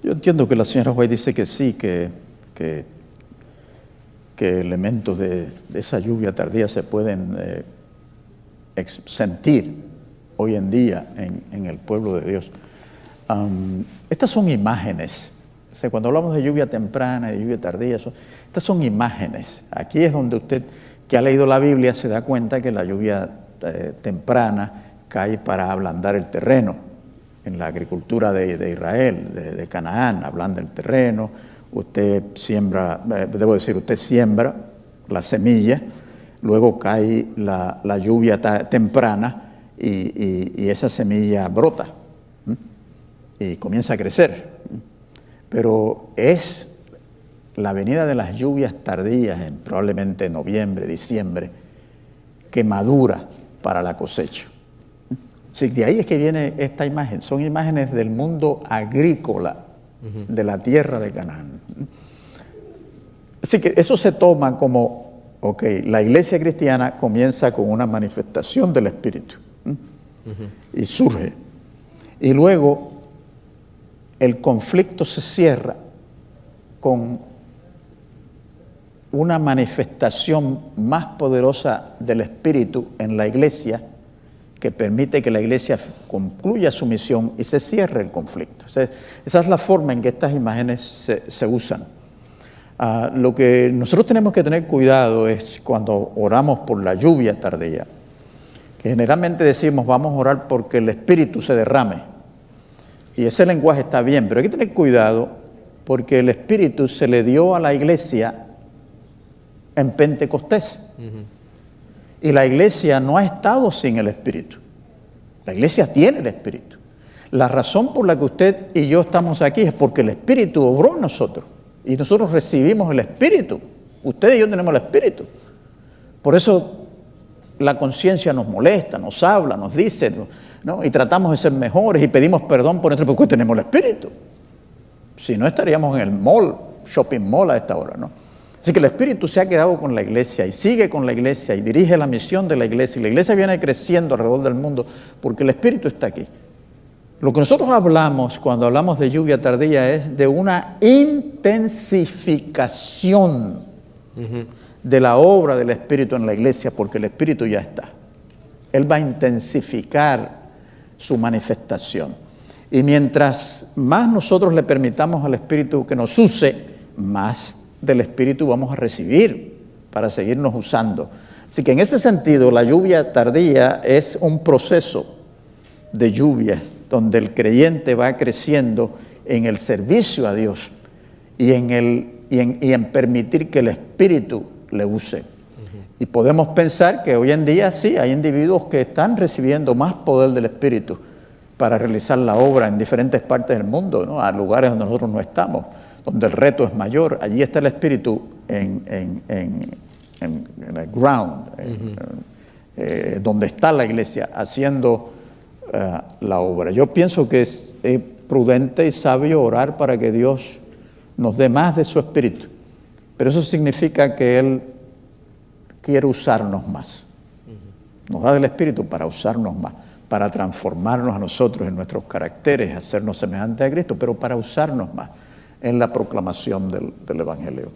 Yo entiendo que la señora White dice que sí, que elementos de esa lluvia tardía se pueden sentir hoy en día en el pueblo de Dios. Estas son imágenes. O sea, cuando hablamos de lluvia temprana, de lluvia tardía, estas son imágenes. Aquí es donde usted, que ha leído la Biblia, se da cuenta que la lluvia temprana cae para ablandar el terreno. En la agricultura de Israel, de Canaán, ablanda el terreno. Usted siembra, usted siembra la semilla, luego cae la lluvia temprana y esa semilla brota y comienza a crecer. Pero es la venida de las lluvias tardías, probablemente en noviembre, diciembre, que madura para la cosecha. Sí, de ahí es que viene esta imagen. Son imágenes del mundo agrícola, de la tierra de Canaán. Así que eso se toma como, la iglesia cristiana comienza con una manifestación del Espíritu. Y surge. Y luego el conflicto se cierra con una manifestación más poderosa del Espíritu en la iglesia, que permite que la iglesia concluya su misión y se cierre el conflicto. O sea, esa es la forma en que estas imágenes se usan. Lo que nosotros tenemos que tener cuidado es cuando oramos por la lluvia tardía, que generalmente decimos vamos a orar porque el Espíritu se derrame. Y ese lenguaje está bien, pero hay que tener cuidado porque el Espíritu se le dio a la iglesia en Pentecostés. Y la iglesia no ha estado sin el Espíritu. La iglesia tiene el Espíritu. La razón por la que usted y yo estamos aquí es porque el Espíritu obró en nosotros. Y nosotros recibimos el Espíritu. Usted y yo tenemos el Espíritu. Por eso la conciencia nos molesta, nos habla, nos dice, ¿no? Y tratamos de ser mejores y pedimos perdón por nuestro, porque tenemos el Espíritu. Si no, estaríamos en el mall, shopping mall a esta hora, ¿no? Así que el Espíritu se ha quedado con la iglesia y sigue con la iglesia y dirige la misión de la iglesia. Y la iglesia viene creciendo alrededor del mundo porque el Espíritu está aquí. Lo que nosotros hablamos cuando hablamos de lluvia tardía es de una intensificación de la obra del Espíritu en la iglesia, porque el Espíritu ya está. Él va a intensificar su manifestación. Y mientras más nosotros le permitamos al Espíritu que nos use, más del Espíritu vamos a recibir para seguirnos usando. Así que en ese sentido, la lluvia tardía es un proceso de lluvias donde el creyente va creciendo en el servicio a Dios y en permitir que el Espíritu le use. Y podemos pensar que hoy en día sí, hay individuos que están recibiendo más poder del Espíritu para realizar la obra en diferentes partes del mundo, ¿no? A lugares donde nosotros no estamos, donde el reto es mayor. Allí está el Espíritu en el ground, donde está la iglesia haciendo la obra. Yo pienso que es prudente y sabio orar para que Dios nos dé más de su Espíritu, pero eso significa que Él quiere usarnos más. Nos da del Espíritu para usarnos más, para transformarnos a nosotros en nuestros caracteres, hacernos semejantes a Cristo, pero para usarnos más en la proclamación del Evangelio.